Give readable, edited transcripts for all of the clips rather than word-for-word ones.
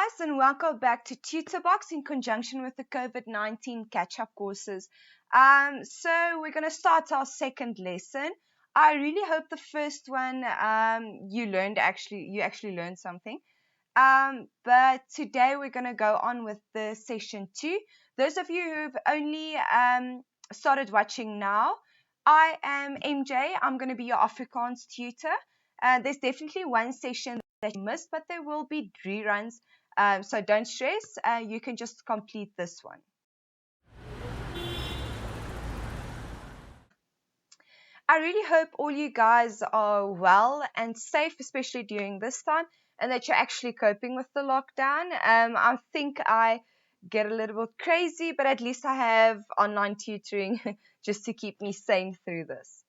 guys, and welcome back to Tutorbox in conjunction with the COVID-19 catch-up courses. So we're going to start our second lesson. I really hope the first one you actually learned something. But today we're going to go on with the session 2. Those of you who've only started watching now, I am MJ. I'm going to be your Afrikaans tutor. There's definitely one session that you missed, but there will be reruns. So don't stress. You can just complete this one. I really hope all you guys are well and safe, especially during this time, and that you're actually coping with the lockdown. I think I get a little bit crazy, but at least I have online tutoring just to keep me sane through this.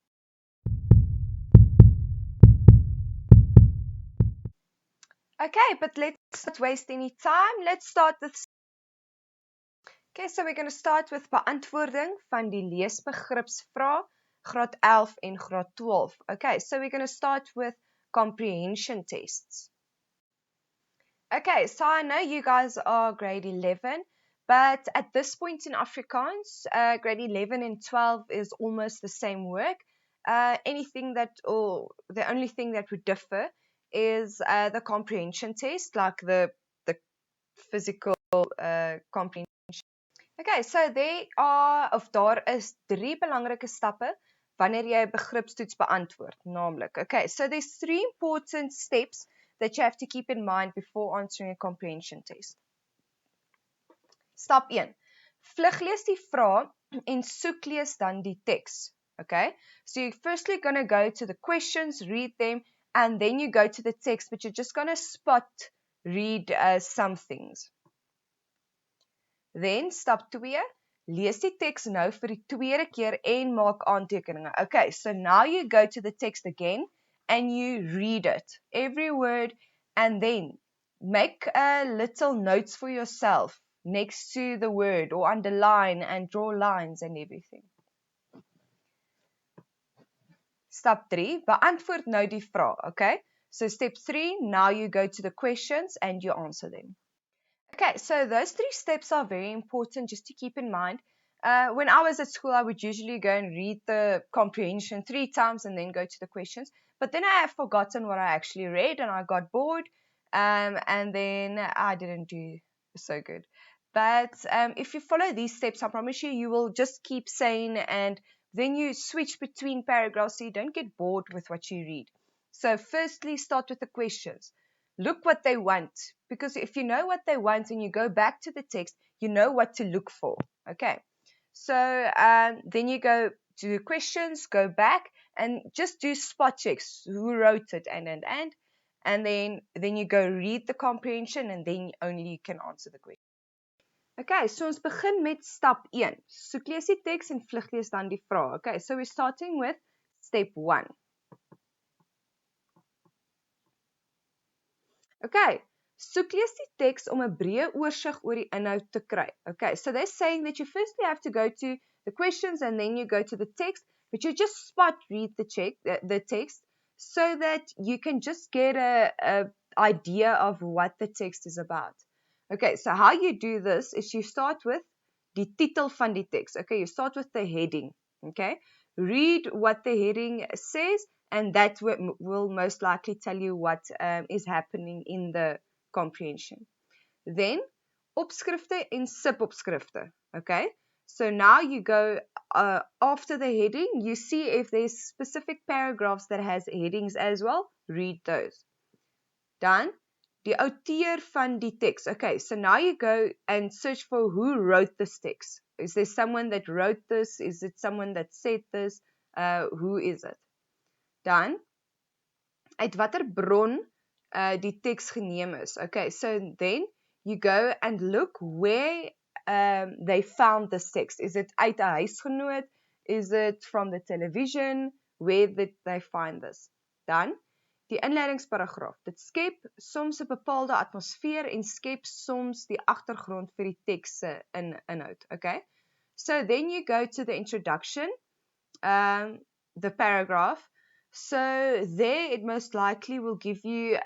Okay, but let's not waste any time. Let's start with... Okay, so we're going to start with beantwoording van die leesbegripsvrae, graad 11 en graad 12. Okay, so we're going to start with comprehension tests. Okay, so I know you guys are grade 11, but at this point in Afrikaans, grade 11 and 12 is almost the same work. The only thing that would differ is the comprehension test, like the physical comprehension. Okay, so daar is 3 belangrike stappe wanneer jy 'n begripstoets beantwoord, naamlik. Okay, so there's 3 important steps that you have to keep in mind before answering a comprehension test. Stap 1. Vluglees die vraag en soeklees dan die teks. Okay, so you're firstly going to go to the questions, read them, and then you go to the text, but you're just going to read some things. Then stap 2, lees die teks nou vir die tweede keer en maak aantekeninge. Okay, so now you go to the text again and you read it, every word, and then make little notes for yourself next to the word or underline and draw lines and everything. Stap 3, beantwoord nou die vraag, okay? So step 3, now you go to the questions and you answer them. Okay, so those 3 steps are very important just to keep in mind. When I was at school, I would usually go and read the comprehension 3 times and then go to the questions. But then I have forgotten what I actually read and I got bored, and then I didn't do so good. But if you follow these steps, I promise you will just keep saying, and then you switch between paragraphs so you don't get bored with what you read. So firstly, start with the questions. Look what they want, because if you know what they want and you go back to the text, you know what to look for. Okay, so then you go to the questions, go back, and just do spot checks. Who wrote it, and then you go read the comprehension, and then only you can answer the question. Okay, so ons begin met stap 1. Soek lees die teks en vluglees dan die vraag. Okay, so we're starting with step 1. Okay, soek lees die teks om 'n breë oorsig oor die inhoud te kry. Okay, so they're saying that you firstly have to go to the questions and then you go to the text, but you just spot read the text so that you can just get a idea of what the text is about. Okay, so how you do this is you start with die titel van die teks. Okay, you start with the heading. Okay, read what the heading says, and that will most likely tell you what is happening in the comprehension. Then, opskrifte en subopskrifte. Okay, so now you go after the heading, you see if there's specific paragraphs that has headings as well, read those. Dan, die auteur van die teks. Okay, so now you go and search for who wrote this text. Is there someone that wrote this? Is it someone that said this? Who is it? Dan, uit watter bron die teks geneem is. Okay, so then you go and look where they found this text. Is it uit 'n huisgenoot? Is it from the television? Where did they find this? Dan, die inleidingsparagraaf. Dit skep soms 'n bepaalde atmosfeer en skep soms die agtergrond vir die teks se inhoud. Okay, so then you go to the introduction, the paragraph. So there it most likely will give you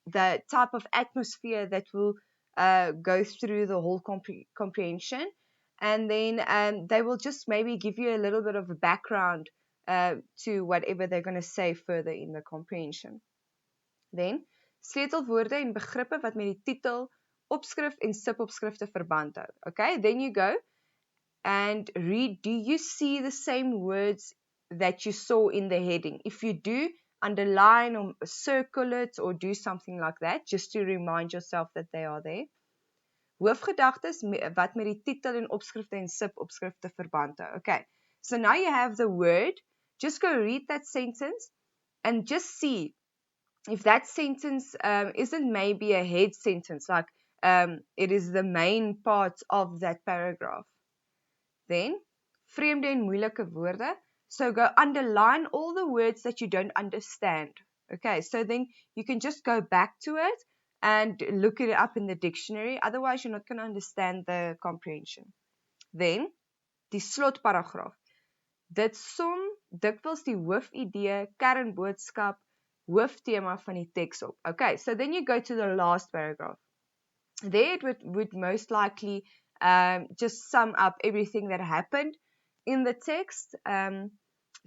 the type of atmosphere that will go through the whole comprehension, and then they will just maybe give you a little bit of a background to whatever they're going to say further in the comprehension. Then sleutelwoorde en begrippe wat met die titel, opskrif en subopskrifte verband hou. Okay, then you go and read. Do you see the same words that you saw in the heading? If you do, underline or circle it or do something like that, just to remind yourself that they are there. Hoofgedagtes wat met die titel en opskrifte en subopskrifte verband hou. Okay, so now you have the word. Just go read that sentence and just see if that sentence isn't maybe a head sentence, like it is the main part of that paragraph. Then, vreemde en moeilike woorde. So go underline all the words that you don't understand. Okay, so then you can just go back to it and look it up in the dictionary. Otherwise, you're not going to understand the comprehension. Then, die slotparagraaf. Dit som dikwels die hoofidee, kernboodskap, hooftema van die teks op. Okay, so then you go to the last paragraph. There it would most likely just sum up everything that happened in the text.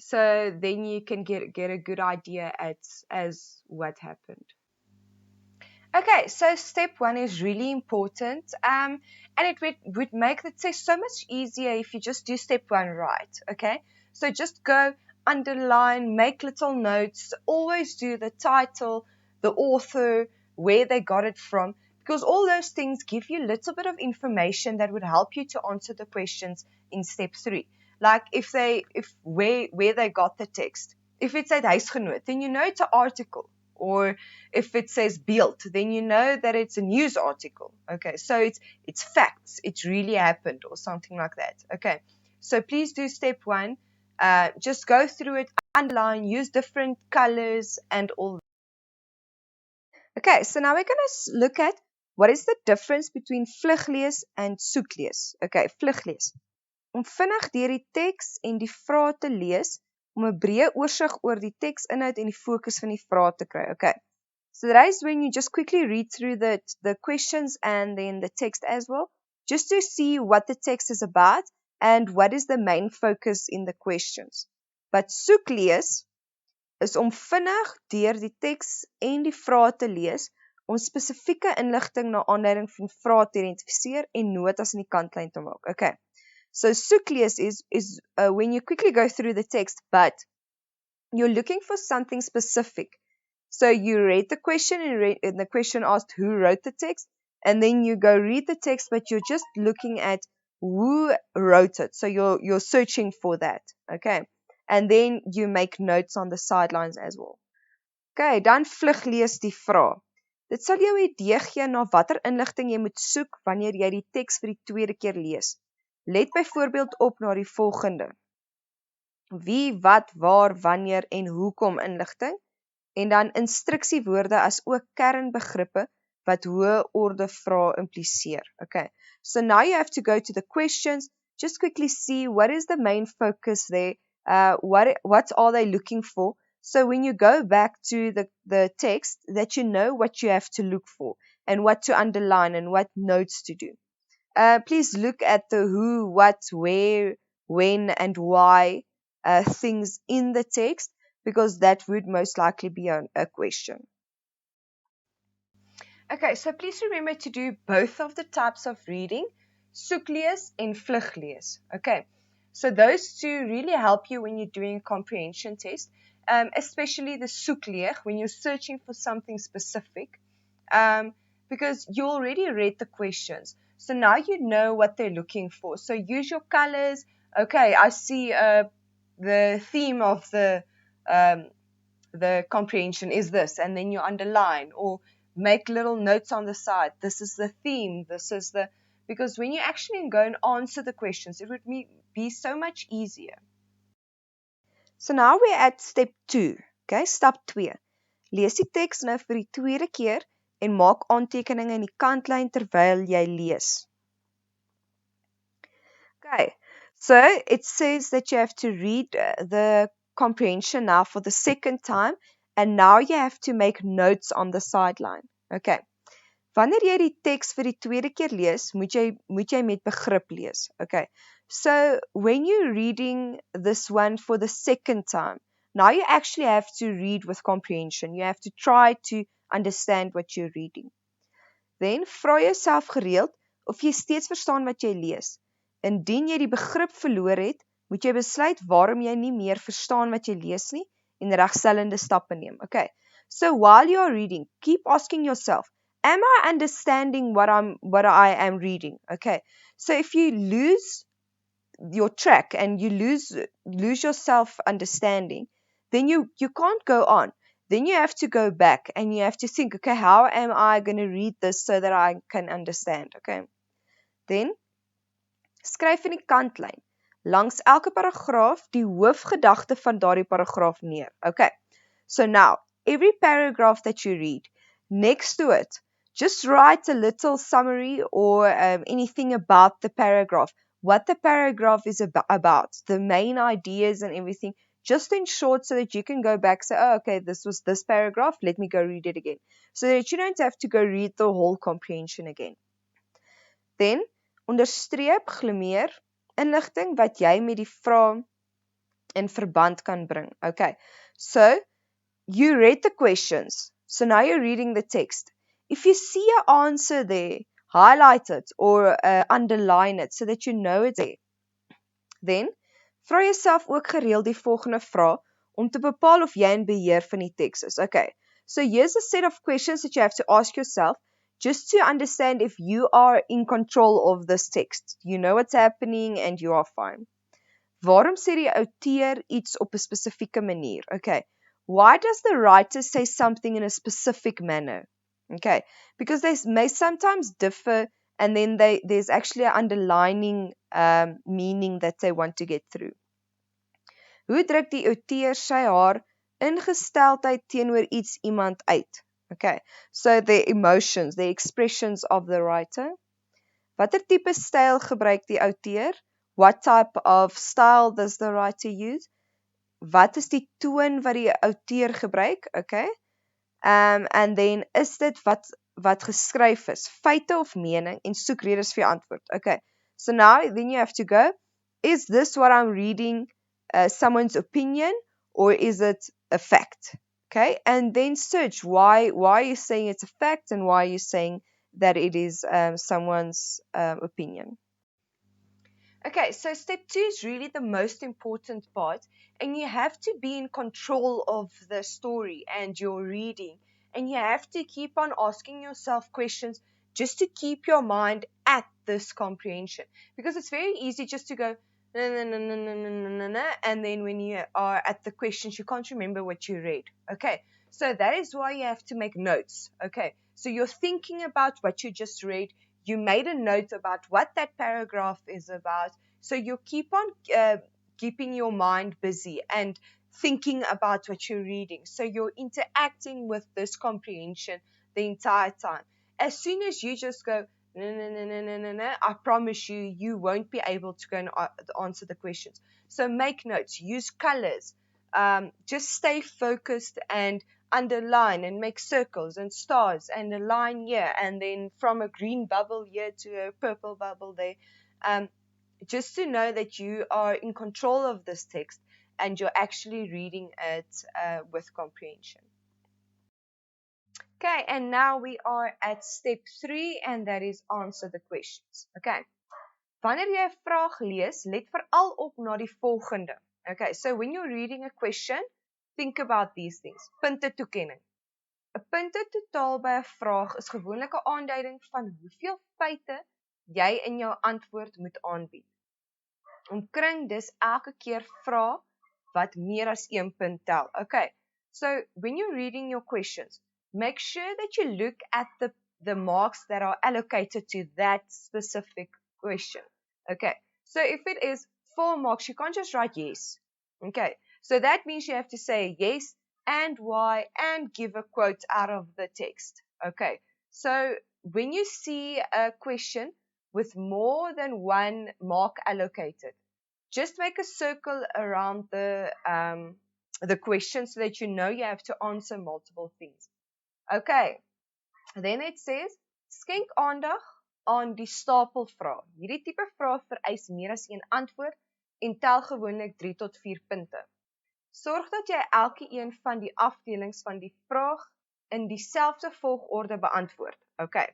So then you can get a good idea as what happened. Okay, so step 1 is really important, and it would make the test so much easier if you just do step 1 right, okay? So just go, underline, make little notes, always do the title, the author, where they got it from, because all those things give you a little bit of information that would help you to answer the questions in step 3. Like where they got the text. If it said huisgenoot, then you know it's an article. Or if it says beeld, then you know that it's a news article. Okay, so it's facts. It really happened or something like that. Okay, so please do step 1. Just go through it, underline, use different colors and all. Okay, so now we're going to look at what is the difference between vluglees and soeklees. Okay, vluglees. Om vinnig deur die teks en die vrae te lees, om 'n breë oorsig oor die teksinhoud en die fokus van die vrae te kry. Okay. So that is when you just quickly read through the questions and then the text as well, just to see what the text is about and what is the main focus in the questions. But soeklees is om vinnig deur die teks en die vrae te lees, om spesifieke inligting na aanleiding van vrae te identifiseer en notas in die kantlyn te maak. Okay. So soeklees is when you quickly go through the text, but you're looking for something specific. So you read the question and the question asked who wrote the text, and then you go read the text, but you're just looking at who wrote it. So you're searching for that, okay? And then you make notes on the sidelines as well. Okay, dan vlug lees die vraag. Dit sal jou 'n idee gee na watter inligting jy moet soek wanneer jy die teks vir die tweede keer lees. Let byvoorbeeld op na die volgende. Wie, wat, waar, wanneer en hoekom inligting, en dan instruksiewoorde as ook kernbegrippe wat hoë orde vrae impliseer. Okay. So now you have to go to the questions, just quickly see what is the main focus there, what are they looking for, so when you go back to the text that you know what you have to look for and what to underline and what notes to do. Please look at the who, what, where, when, and why things in the text, because that would most likely be a question. Okay, so please remember to do both of the types of reading, soeklees and vluglees. Okay, so those two really help you when you're doing a comprehension test, especially the soekleeg, when you're searching for something specific, because you already read the questions. So now you know what they're looking for. So use your colors. Okay, I see the theme of the comprehension is this, and then you underline or make little notes on the side. This is the theme. This is the, because when you actually go and answer the questions, it would be so much easier. So now we're at step 2. Okay, step 2. Lees die teks nou vir die tweede keer en maak aantekeninge in die kantlyn terwyl jy lees. Okay, so it says that you have to read the comprehension now for the second time, and now you have to make notes on the sideline. Okay, Wanneer jy die teks vir die tweede keer lees, moet jy met begrip lees. Okay. So when you're reading this one for the second time, now you actually have to read with comprehension. You have to try to understand what you're reading. Then vra jouself gereeld of jy steeds verstaan wat jy lees. Indien jy die begrip verloor het, moet jy besluit waarom jy nie meer verstaan wat jy lees nie en regstellende stappe neem. Okay. So while you are reading, keep asking yourself, am I understanding what I am reading? Okay. So if you lose your track and you lose yourself understanding, then you can't go on. Then you have to go back and you have to think, okay, how am I going to read this so that I can understand? Okay. Then skryf in die kantlyn langs elke paragraaf die hoofgedagte van daardie paragraaf neer. Okay. So now, every paragraph that you read, next to it, just write a little summary or anything about the paragraph, what the paragraph is about, the main ideas and everything, just in short so that you can go back and say, oh, okay, this was this paragraph, let me go read it again. So that you don't have to go read the whole comprehension again. Then, onderstreep, glimmeer, inligting wat jy met die vraag in verband kan bring. Okay, so you read the questions. So now you're reading the text. If you see an answer there, highlight it or underline it so that you know it's there. Then, vra jouself ook gereeld die volgende vraag om te bepaal of jy in beheer van die teks is. Okay, so here's a set of questions that you have to ask yourself just to understand if you are in control of this text. You know what's happening and you are fine. Waarom sê die outeur iets op 'n spesifieke manier? Okay. Why does the writer say something in a specific manner? Okay. Because they may sometimes differ and then there's actually an underlining meaning that they want to get through. Hoe druk die outeur sy haar ingesteldheid teenoor iets iemand uit? Okay. So the emotions, the expressions of the writer. Watter tipe styl gebruik die outeur? What type of style does the writer use? Wat is die toon wat die outeur gebruik? Okay. And then is dit wat geskryf is, feite of mening en soek redes vir jou antwoord. Okay. So now then you have to go, is this what I'm reading someone's opinion or is it a fact? Okay. And then search why are you saying it's a fact and why are you saying that it is someone's opinion. Okay, so step 2 is really the most important part, and you have to be in control of the story and your reading, and you have to keep on asking yourself questions just to keep your mind at this comprehension, because it's very easy just to go and then when you are at the questions you can't remember what you read. Okay, so that is why you have to make notes. Okay, so you're thinking about what you just read. You made a note about what that paragraph is about. So you keep on keeping your mind busy and thinking about what you're reading. So you're interacting with this comprehension the entire time. As soon as you just go, I promise you won't be able to go and answer the questions. So make notes, use colors, just stay focused and underline and make circles and stars and a line here and then from a green bubble here to a purple bubble there, just to know that you are in control of this text and you're actually reading it with comprehension. Okay, and now we are at step 3 and that is answer the questions. Okay, wanneer jy 'n vraag lees, let veral op na die volgende. Okay, so when you're reading a question, think about these things. Punte toekenning. 'n Punte totaal by 'n vraag is gewoonlik 'n aanduiding van hoeveel feite jy in jou antwoord moet aanbied. Omkring dis elke keer vra wat meer as 1 punt tel. Okay, so when you're reading your questions, make sure that you look at the marks that are allocated to that specific question. Okay, so if it is 4 marks, you can't just write yes. Okay, so that means you have to say yes and why and give a quote out of the text. Okay, so when you see a question with more than 1 mark allocated, just make a circle around the question so that you know you have to answer multiple things. Okay, then it says, Skenk aandag aan die stapelvrae. Hierdie tipe vrae vereis meer as een antwoord en tel gewoonlik 3 tot 4 punte. Sorg dat jy elke een van die afdelings van die vraag in dieselfde volgorde beantwoord. Okay.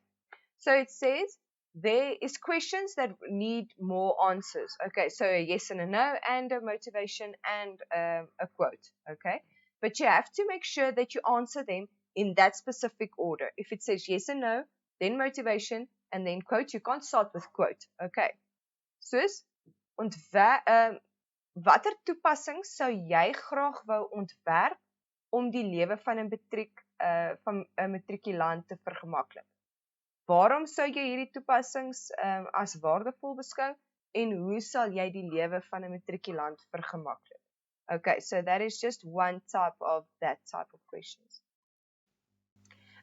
So it says there is questions that need more answers. Okay, so a yes and a no, and a motivation, and a quote. Okay, but you have to make sure that you answer them in that specific order. If it says yes and no, then motivation, and then quote, you can't start with quote. Okay, soos watter toepassings sou jy graag wou ontwerp om die lewe van 'n matrikulant te vergemaklik? Waarom sou jy hierdie toepassings as waardevol beskou en hoe sal jy die lewe van 'n matrikulant vergemaklik? Okay, so that is just one type of that type of questions.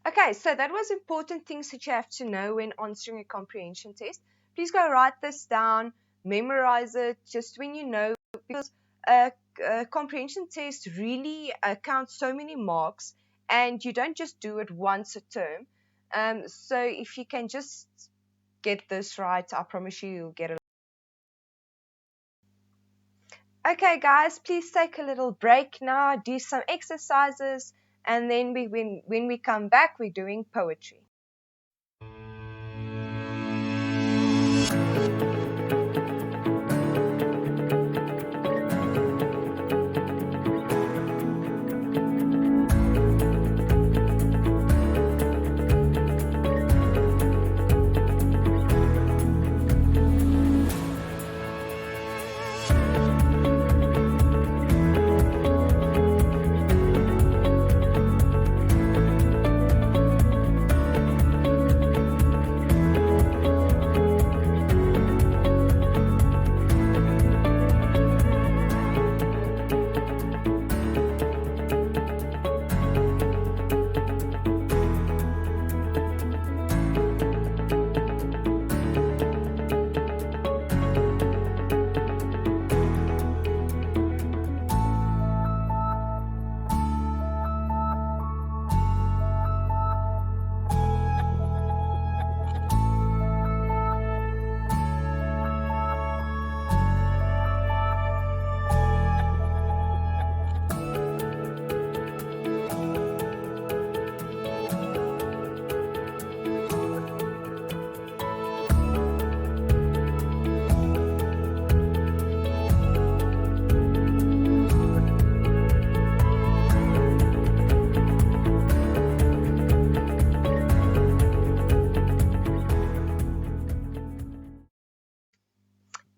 Okay, so that was important things that you have to know when answering a comprehension test. Please go write this down, memorize it, just when you know, because a comprehension test really counts so many marks and you don't just do it once a term. So if you can just get this right, I promise you'll get it. Okay guys, please take a little break now, do some exercises, and then when we come back, we're doing poetry.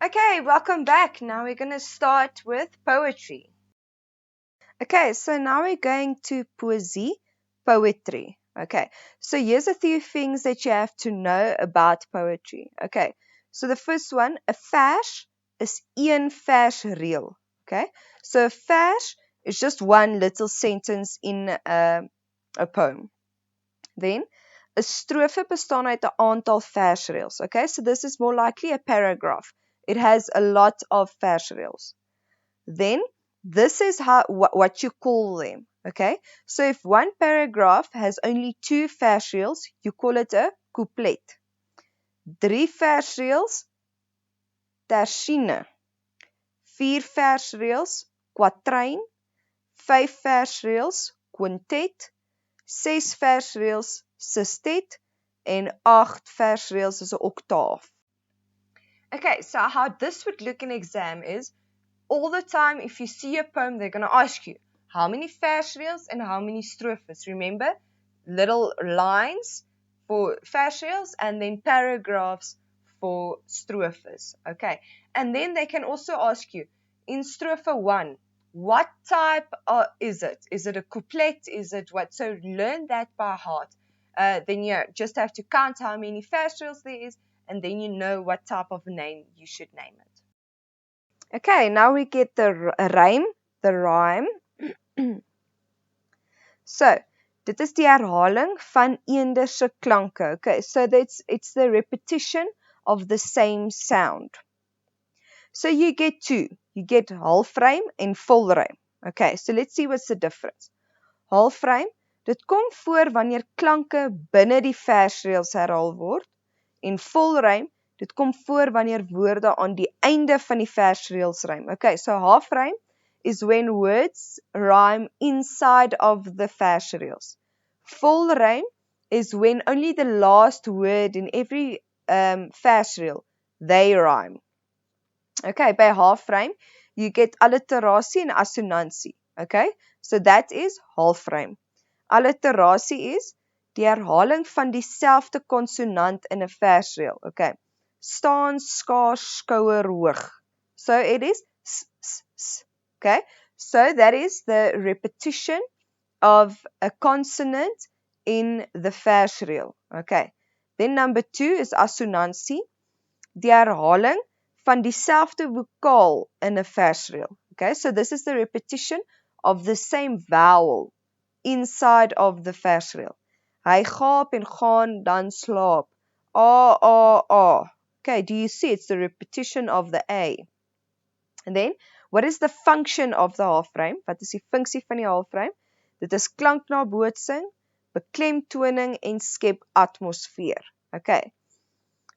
Okay, welcome back. Now we're going to start with poetry. Okay, so now we're going to poetry. Okay, so here's a few things that you have to know about poetry. Okay, so the first one, a vers is een versreel. Okay, so a vers is just one little sentence in a poem. Then, a strofe bestaan uit 'n aantal versreels. Okay, so this is more likely a paragraph. It has a lot of versreels. Then, this is what you call them. Okay, so if one paragraph has only 2 versreels, you call it a couplet. 3 versreels, tersine. 4 versreels, kwatryn. 5 versreels, quintet. 6 versreels, sestet. En 8 versreels is 'n oktaaf. Okay, so how this would look in exam is, all the time if you see a poem, they're going to ask you, how many versreels and how many strophes? Remember, little lines for versreels and then paragraphs for strophes. Okay, and then they can also ask you, in strophe 1, what type is it? Is it a couplet? Is it what? So learn that by heart. Then you just have to count how many versreels there is, and then you know what type of name you should name it. Okay, now we get the rhyme. So, dit is die herhaling van eender se klanke. Okay, so it's the repetition of the same sound. So you get 2. You get halfrym en volrym. Okay, so let's see what's the difference. Halfrym Dit kom voor wanneer klanke binne die versreëls herhaal word. En volrym, dit kom voor wanneer woorde aan die einde van die versreëls rym. Okay, so half rhyme is when words rhyme inside of the versreëls. Full rhyme is when only the last word in every versreel they rhyme. Okay, by half rhyme you get alliterasie and assonansie. Okay, so that is half rhyme. Alliterasie is die herhaling van dieselfde konsonant in 'n versreel. Okay. Staan, skaars, skouer, hoog. So it is s, s, s. Okay. So that is the repetition of a consonant in the versreel. Okay. Then number 2 is assonansie, die herhaling van dieselfde vokaal in 'n versreel. Okay. So this is the repetition of the same vowel inside of the versreel. Hy gaap en gaan dan slaap. A, a, a. Okay, do you see? It's the repetition of the A. And then, what is the function of the halfrym? Wat is die funksie van die halfrym? Dit is klanknabootsing, beklemtoning en skep atmosfeer. Okay.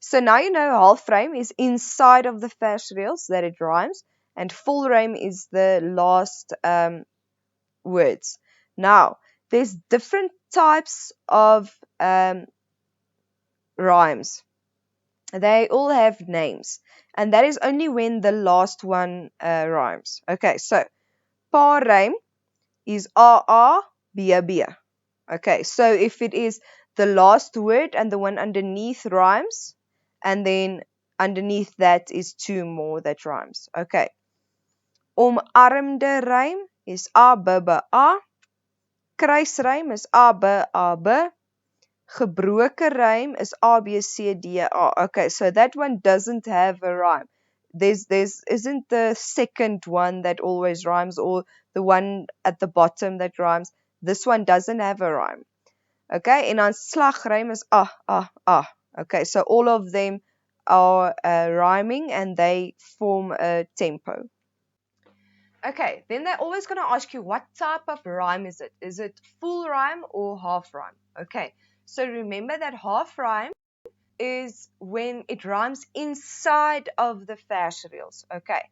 So now you know halfrym is inside of the versreels that it rhymes, and full rhyme is the last words. Now, there's different types of rhymes. They all have names, and that is only when the last one rhymes. Okay, so pa rhyme is a, b, b. Okay, so if it is the last word and the one underneath rhymes, and then underneath that is two more that rhymes. Okay. Omarmde rhyme is a, b, b, a. Kruisrym is a, b, a, b. Gebroke rhyme is a, b, c, d, a. Okay, so that one doesn't have a rhyme. There's isn't the second one that always rhymes, or the one at the bottom that rhymes. This one doesn't have a rhyme. Okay, en dan slagrym is a, a, a. Okay, so all of them are rhyming and they form a tempo. Okay, then they're always going to ask you what type of rhyme is it? Is it full rhyme or half rhyme? Okay, so remember that half rhyme is when it rhymes inside of the versreels. Okay,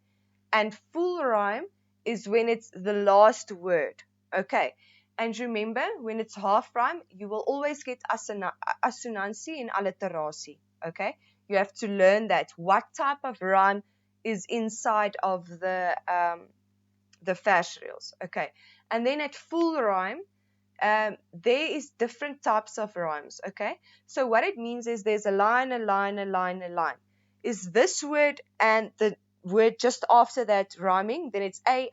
and full rhyme is when it's the last word. Okay, and remember when it's half rhyme, you will always get assonansie and alliterasie. Okay, you have to learn that what type of rhyme is inside of the versreels. Okay, and then at full rhyme, there is different types of rhymes. Okay, so what it means is there's a line, a line, a line, a line. Is this word and the word just after that rhyming? Then it's A,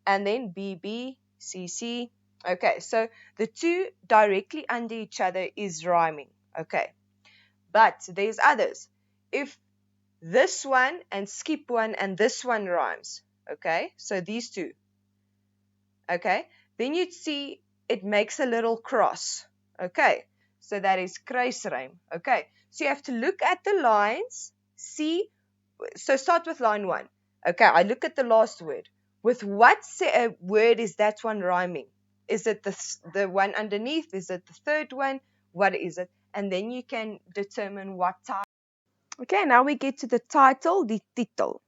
and then B, B, C, C. Okay, so the two directly under each other is rhyming. Okay, but there's others. If this one and skip one and this one rhymes, okay, so these two, okay, then you'd see it makes a little cross. Okay, so that is kruisrym. Okay, so you have to look at the lines, see. So start with line 1. Okay, I look at the last word. With what word is that one rhyming? Is it the one underneath? Is it the third one? What is it? And then you can determine what type. Okay, now we get to the title, die titel.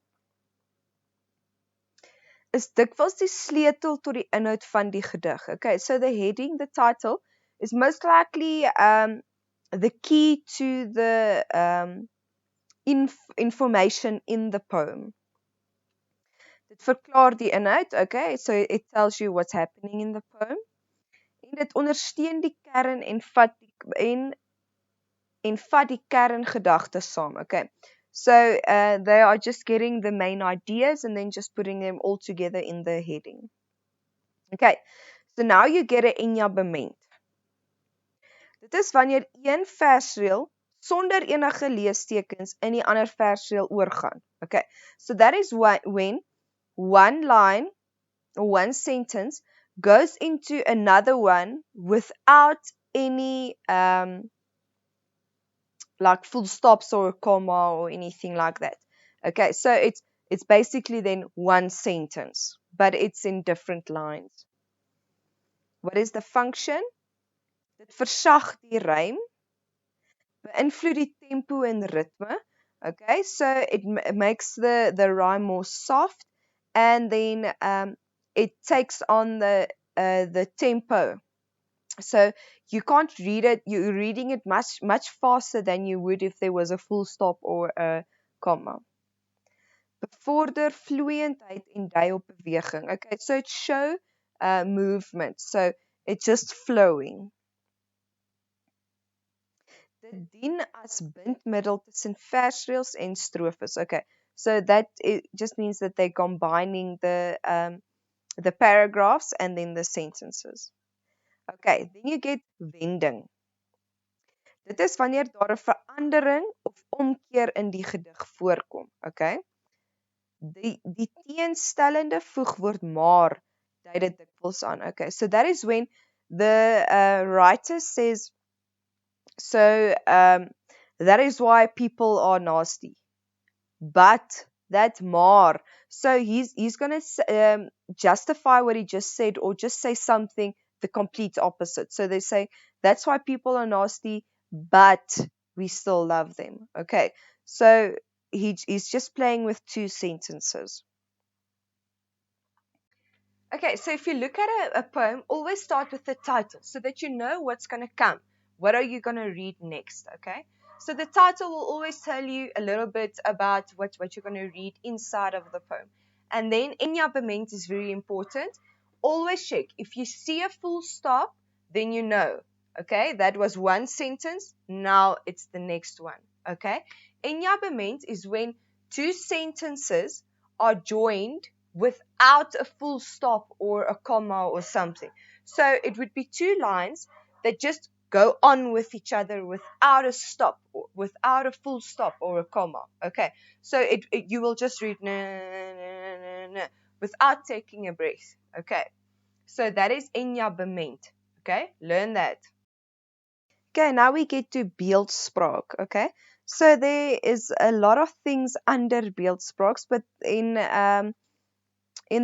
Is dikwels die sleutel tot die inhoud van die gedig. Okay, so the heading, the title, is most likely the key to the information in the poem. Dit verklaar die inhoud, okay, so it tells you what's happening in the poem. En dit ondersteun die kern en vat die kerngedagtes saam, okay. So they are just getting the main ideas and then just putting them all together in the heading. Okay, so now you get an enjambement. Dit is wanneer een versreel sonder enige leestekens in die ander versreel oorgaan. Okay, so that is when one line or one sentence goes into another one without any like full stops or a comma or anything like that. Okay, so it's basically then one sentence, but it's in different lines. What is the function? Dit versag die rym, beïnvloed die tempo en ritme. Okay, so it makes the rhyme more soft, and then it takes on the tempo. So you can't read it, you're reading it much faster than you would if there was a full stop or a comma. Bevorder vloeiendheid en dui op beweging. Okay, so it show movement, so it's just flowing. Dit dien as bindmiddel tussen versreëls en strofes. Okay, so that it just means that they're combining the paragraphs and then the sentences. Okay, then you get wending. Dit is wanneer daar 'n verandering of omkeer in die gedig voorkom. Okay? Die teenstellende voegwoord maar dui dit dikwels aan. Okay, so that is when the writer says, so that is why people are nasty. But that maar, so he's going to justify what he just said, or just say something the complete opposite. So they say that's why people are nasty, but we still love them. Okay, so he's just playing with two sentences. Okay, so if you look at a poem, always start with the title so that you know what's going to come. What are you going to read next? Okay, so the title will always tell you a little bit about what you're going to read inside of the poem. And then enjambement is very important. Always check. If you see a full stop, then you know. Okay, that was one sentence. Now it's the next one. Okay, enjambement is when two sentences are joined without a full stop or a comma or something. So it would be two lines that just go on with each other without a stop, or without a full stop or a comma. Okay, so you will just read na, na, na, na, without taking a breath. Okay, so that is enjambement. Okay, learn that. Okay, now we get to beeldspraak. Okay, so there is a lot of things under beeldspraaks, but in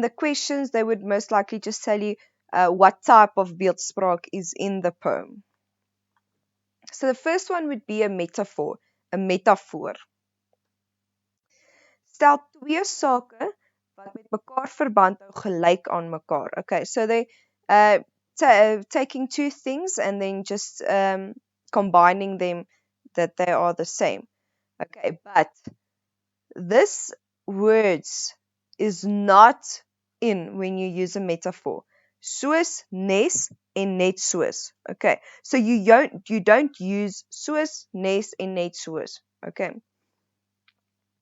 the questions, they would most likely just tell you what type of beeldspraak is in the poem. So the first one would be a metaphor, a metafoor. Stel twee sake wat met mekaar verband hou gelyk aan mekaar. Okay, so they taking two things and then just combining them that they are the same. Okay, but this words is not in when you use a metaphor. Soos, nes en net soos. Okay, so you don't use soos, nes en net soos. Okay.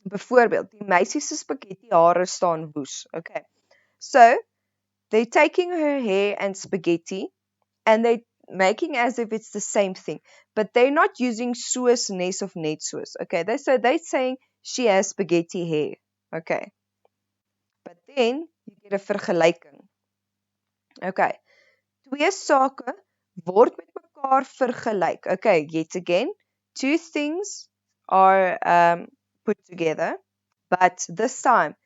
Byvoorbeeld, die meisie se spaghetti hare staan woes. Okay. So they're taking her hair and spaghetti and they're making as if it's the same thing, but they're not using soos, nes of net soos. Okay, they're saying she has spaghetti hair. Okay. But then you get a vergelyking. Okay. Twee sake word met mekaar vergelyk. Okay, yet again, two things are put together, but this time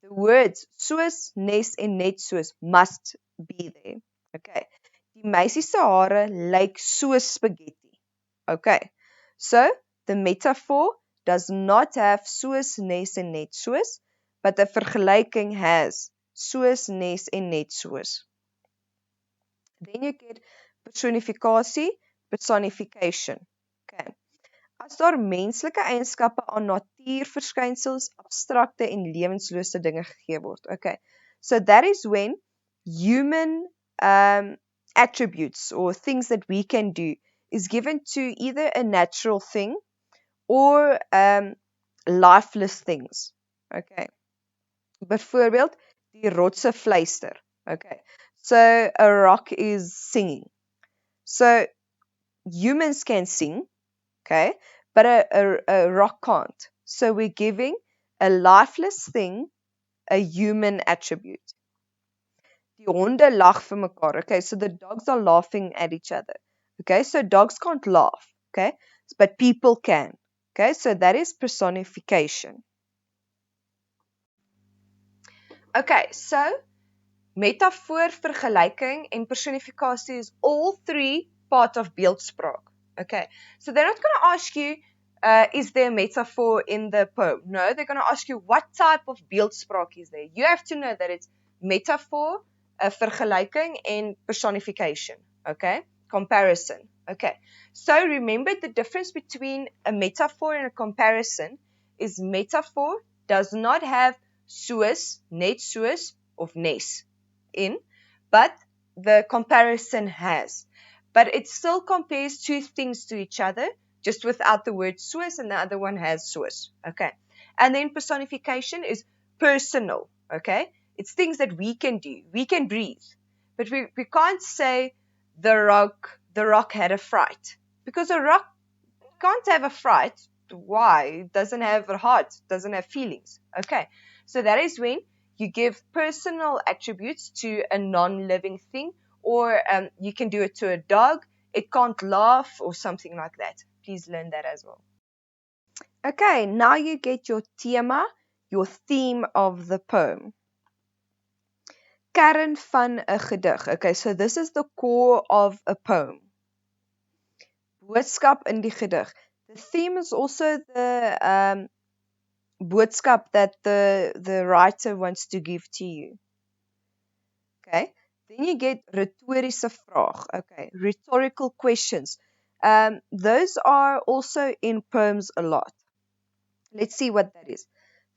the words soos, nes en net soos must be there. Okay. Die meisie se hare lyk soos spaghetti. Okay. So the metaphor does not have soos, nes en net soos, but the vergelyking has soos, nes en net soos. Then you get personifikasie, personification. Okay. As daar menslike eienskappe aan natuurverskynsels, abstrakte en lewenslose dinge gegee word. Okay. So that is when human attributes or things that we can do is given to either a natural thing or lifeless things. Okay. Byvoorbeeld die rotse fluister. Okay. So a rock is singing. So humans can sing, okay, but a rock can't. So we're giving a lifeless thing a human attribute. Die honde lag vir mekaar. Okay, so the dogs are laughing at each other. Okay, so dogs can't laugh. Okay, but people can. Okay, so that is personification. Okay, so Metafoor, vergelyking en personifikasie is all three part of beeldspraak. Okay, so they're not going to ask you, is there a metaphor in the poem? No, they're going to ask you what type of beeldspraak is there. You have to know that it's metaphor, vergelyking en personification. Okay, comparison. Okay, so remember the difference between a metaphor and a comparison is metaphor does not have soos, net soos of nes in, but the comparison has. But it still compares two things to each other, just without the word soos, and the other one has soos. Okay. And then personification is personal. Okay. It's things that we can do. We can breathe. But we can't say the rock had a fright. Because a rock can't have a fright. Why? It doesn't have a heart, it doesn't have feelings. Okay. So that is when you give personal attributes to a non-living thing, or you can do it to a dog. It can't laugh or something like that. Please learn that as well. Okay, now you get your thema, your theme of the poem. Kern van 'n gedig. Okay, so this is the core of a poem. Boodskap in die gedig. The theme is also the boodskap that the writer wants to give to you. Okay, then you get retorische vraag. Okay, rhetorical questions. Those are also in poems a lot. Let's see what that is.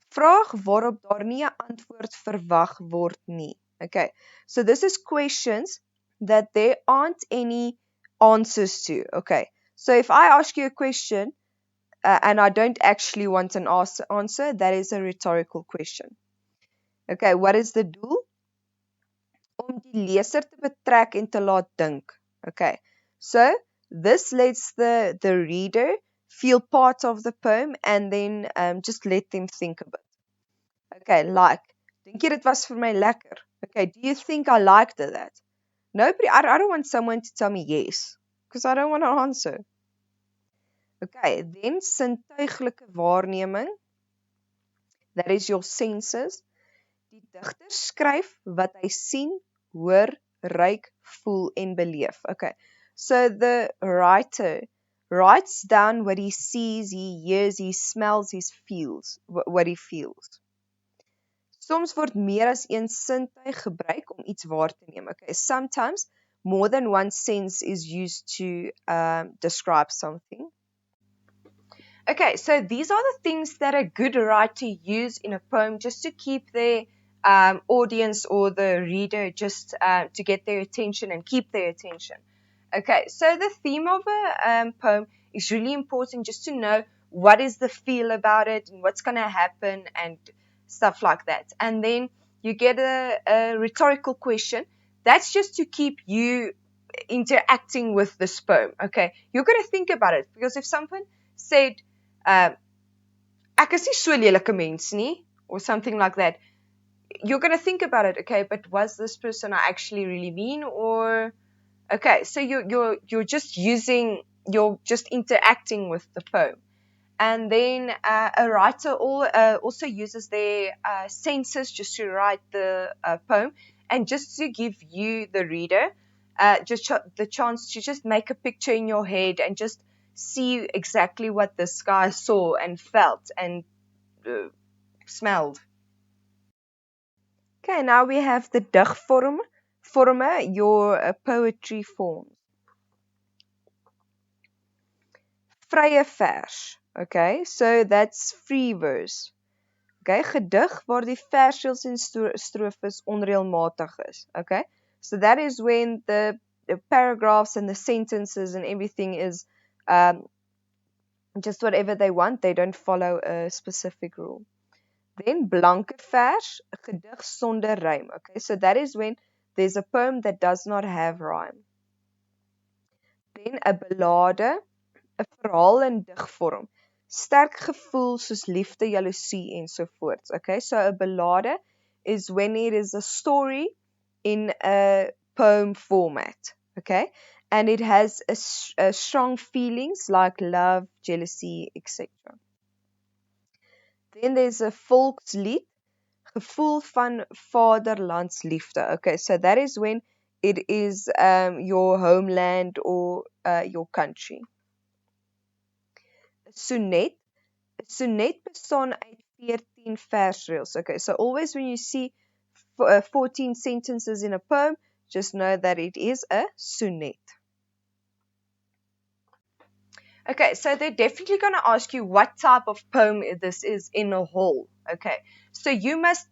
Vraag waarop daar nie 'n antwoord verwag word nie. Okay, so this is questions that there aren't any answers to. Okay, so if I ask you a question and I don't actually want an answer, that is a rhetorical question. Okay, what is the doel? Om die leser te betrek en te laat dink. Okay, so this lets the reader feel part of the poem and then just let them think a bit. Okay, like, dink jy dit was vir my lekker? Okay, do you think I liked that? Nobody, I don't want someone to tell me yes, because I don't want to answer. Okay, then sintuiglike waarneming, that is your senses. Die digter skryf wat hy sien, hoor, ruik, voel en beleef. Okay, so the writer writes down what he sees, he hears, he smells, he feels, what he feels. Soms word meer as een sintuig gebruik om iets waar te neem. Okay, sometimes more than one sense is used to describe something. Okay, so these are the things that a good writer use in a poem just to keep their audience or the reader just to get their attention and keep their attention. Okay, so the theme of a poem is really important just to know what is the feel about it and what's going to happen and stuff like that. And then you get a rhetorical question. That's just to keep you interacting with this poem. Okay, you're going to think about it, because if someone said, ek is nie so lelike mens nie, or something like that, you're going to think about it. Okay, but was this person I actually really mean? Or okay, so you're just interacting with the poem. And then a writer also uses their senses just to write the poem, and just to give you, the reader, just the chance to just make a picture in your head and just see exactly what this guy saw and felt and smelled. Okay, now we have the digforme, your poetry forms. Vrye vers. Okay, so that's free verse. Okay, gedig waar die versreëls en strofes onreëlmatig is. Okay, so that is when the paragraphs and the sentences and everything is just whatever they want. They don't follow a specific rule. Then blanke vers, gedig sonder rym. Okay, so that is when there's a poem that does not have rhyme. Then 'n ballade, 'n verhaal in digvorm. Sterk gevoel soos liefde, jaloesie ensovoorts. Okay, so a ballade is when it is a story in a poem format. Okay, and it has a strong feelings like love, jealousy, etc. Then there's a volkslied, gevoel van vaderlandsliefde. Okay, so that is when it is your homeland or your country. Sonnet. Sonnet bestaan uit 14 versreels. Okay, so always when you see 14 sentences in a poem, just know that it is a sonnet. Okay, so they're definitely going to ask you what type of poem this is in a whole. Okay, so you must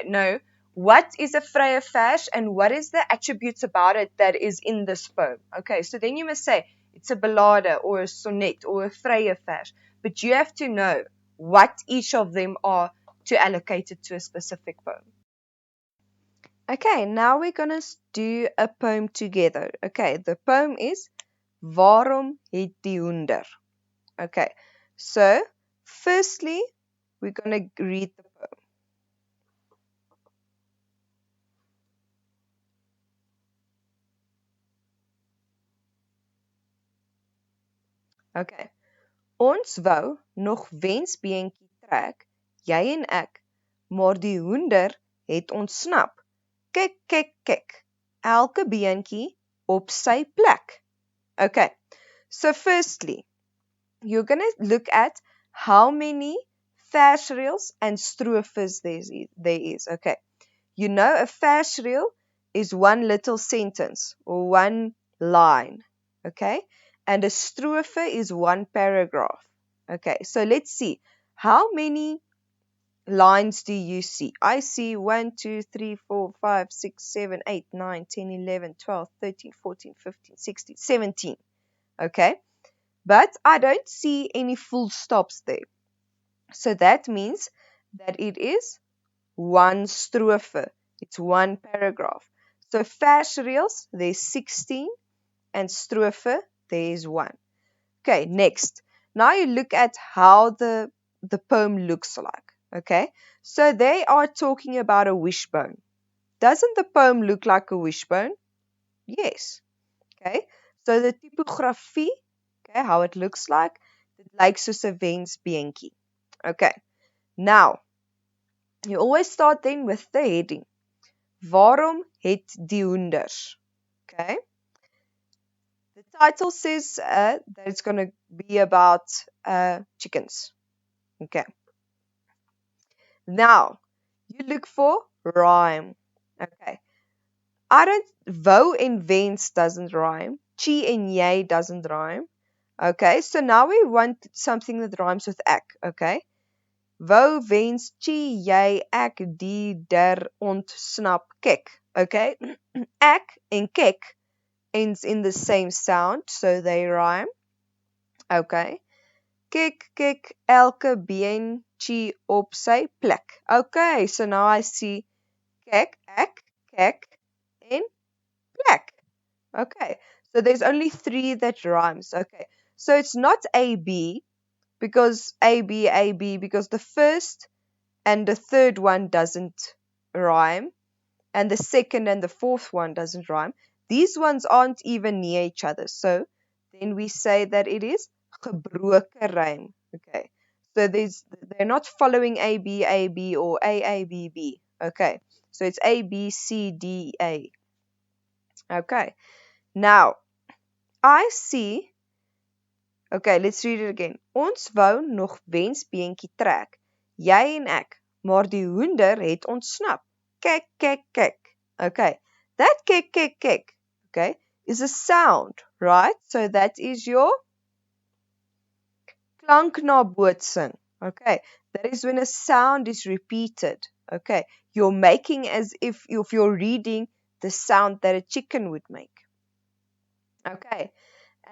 know what is a vrije vers and what is the attributes about it that is in this poem. Okay, so then you must say it's a ballade or a sonnet or a vrije vers, but you have to know what each of them are to allocate it to a specific poem. Okay, now we're going to do a poem together. Okay, the poem is Waarom het die hoender? Okay, so firstly, we're going to read the poem. Okay, ons wou nog wensbeentjie trek, jy en ek, maar die hoender het ontsnap. Kyk, kyk, kyk, elke beentjie op sy plek. Okay, so firstly, you're going to look at how many versreels and strophes there is. Okay, you know a versreel is one little sentence or one line. Okay, and a strophe is one paragraph. Okay, so let's see. How many lines do you see? I see 1, 2, 3, 4, 5, 6, 7, 8, 9, 10, 11, 12, 13, 14, 15, 16, 17. Okay, but I don't see any full stops there. So that means that it is one strophe. It's one paragraph. So versreels, there's 16 and strophe, there is 1. Okay, next. Now you look at how the poem looks like. Okay, so they are talking about a wishbone. Doesn't the poem look like a wishbone? Yes. Okay, so the typography, okay, how it looks like, it lyk soos 'n wensbeentjie. Okay, now you always start then with the heading. Waarom het die hoenders? Okay, the title says that it's going to be about chickens. Okay, now you look for rhyme. Okay, I don't, wou en wens doesn't rhyme. Chi en jy doesn't rhyme. Okay, so now we want something that rhymes with ek. Okay, wou wens chi jy ek die der ontsnap kyk. Okay, ek en kyk ends in the same sound, so they rhyme. Okay, kyk kyk elke beentjie op sy plek. Okay, so now I see kyk, ek, kyk en plek. Okay, so there's only 3 that rhymes. Okay, so it's not AB because AB because the first and the third one doesn't rhyme and the second and the fourth one doesn't rhyme. These ones aren't even near each other, so then we say that it is gebroke rhyme. Okay, so they're not following AB or AABB. Okay, so it's ABCDA. Okay, now I see. Okay, let's read it again. Ons wou nog wensbeentjie trek, jy en ek, maar die hoender het ontsnap. Kyk, kyk, kyk. Okay, that kyk, kyk, kyk, okay, is a sound, right? So that is your klanknabootsing. Okay, that is when a sound is repeated. Okay, you're making as if you're reading the sound that a chicken would make. Okay,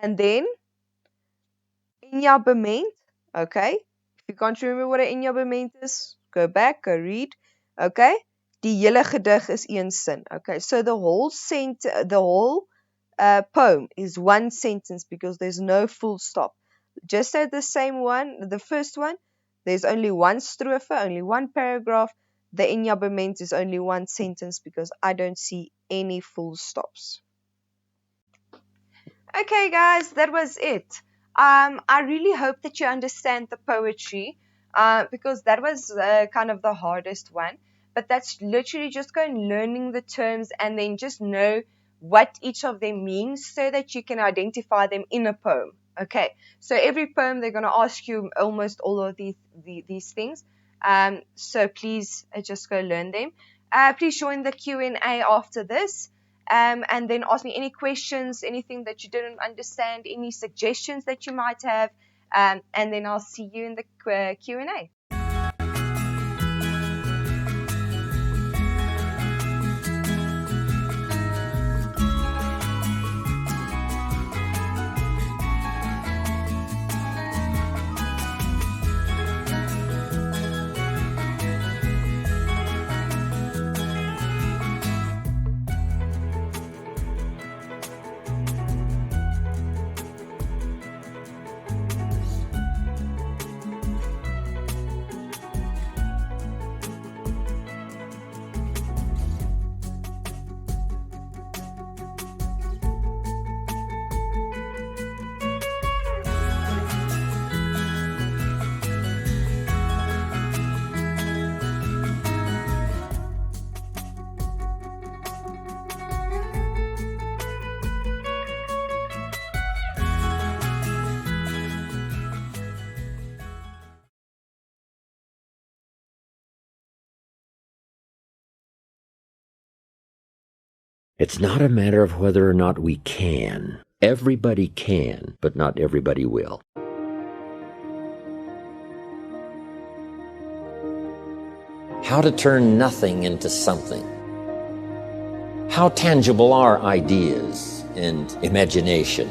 and then enjambement. Okay, if you can't remember what an enjambement is, go back, go read. Okay, die hele gedig is een sin. Okay, so the whole poem is one sentence because there's no full stop. Just as the same one, the first one, there's only one strophe, only one paragraph. The enjambement is only one sentence because I don't see any full stops. Okay, guys, that was it. I really hope that you understand the poetry because that was kind of the hardest one. but that's literally just going learning the terms and then just know what each of them means so that you can identify them in a poem. Okay, so every poem they're going to ask you almost all of these things. So please just go learn them. Please join the Q&A after this, and then ask me any questions, anything that you didn't understand, any suggestions that you might have, and then I'll see you in the Q&A. It's not a matter of whether or not we can. Everybody can, but not everybody will. How to turn nothing into something. How tangible are ideas and imagination?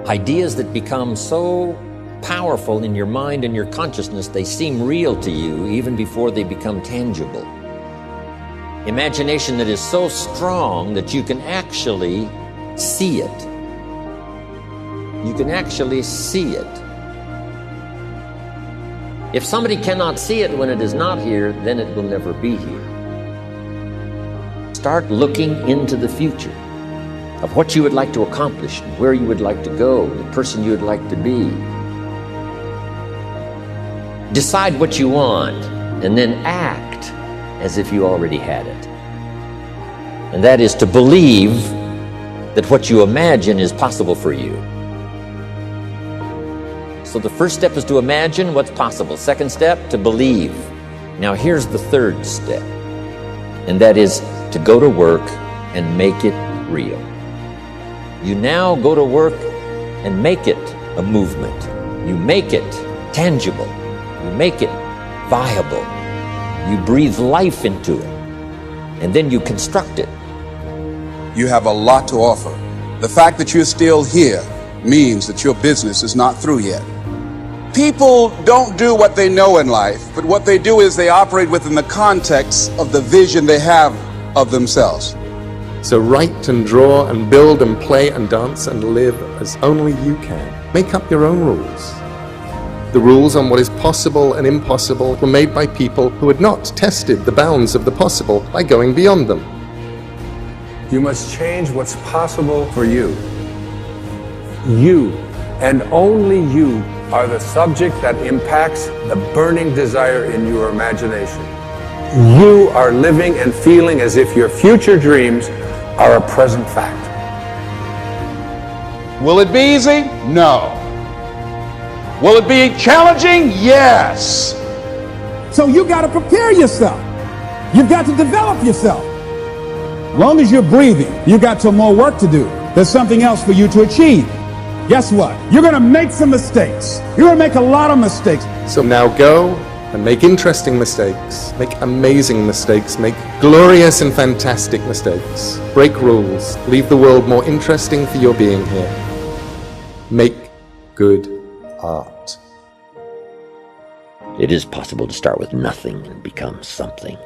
Ideas that become so powerful in your mind and your consciousness, they seem real to you even before they become tangible. Imagination that is so strong that you can actually see it. You can actually see it. If somebody cannot see it when it is not here, then it will never be here. Start looking into the future of what you would like to accomplish, where you would like to go, the person you would like to be. Decide what you want and then act as if you already had it. And that is to believe that what you imagine is possible for you. So the first step is to imagine what's possible. Second step, to believe. Now here's the third step, and that is to go to work and make it real. You now go to work and make it a movement. You make it tangible. You make it viable. You breathe life into it, and then you construct it. You have a lot to offer. The fact that you're still here means that your business is not through yet. People don't do what they know in life, but what they do is they operate within the context of the vision they have of themselves. So write and draw and build and play and dance and live as only you can. Make up your own rules. The rules on what is possible and impossible were made by people who had not tested the bounds of the possible by going beyond them. You must change what's possible for you. You, and only you, are the subject that impacts the burning desire in your imagination. You are living and feeling as if your future dreams are a present fact. Will it be easy? No. Will it be challenging? Yes. So you got to prepare yourself. You've got to develop yourself. As long as you're breathing, you got some more work to do. There's something else for you to achieve. Guess what? You're going to make some mistakes. You're going to make a lot of mistakes. So now go and make interesting mistakes, make amazing mistakes, make glorious and fantastic mistakes. Break rules, leave the world more interesting for your being here. Make good art. It is possible to start with nothing and become something.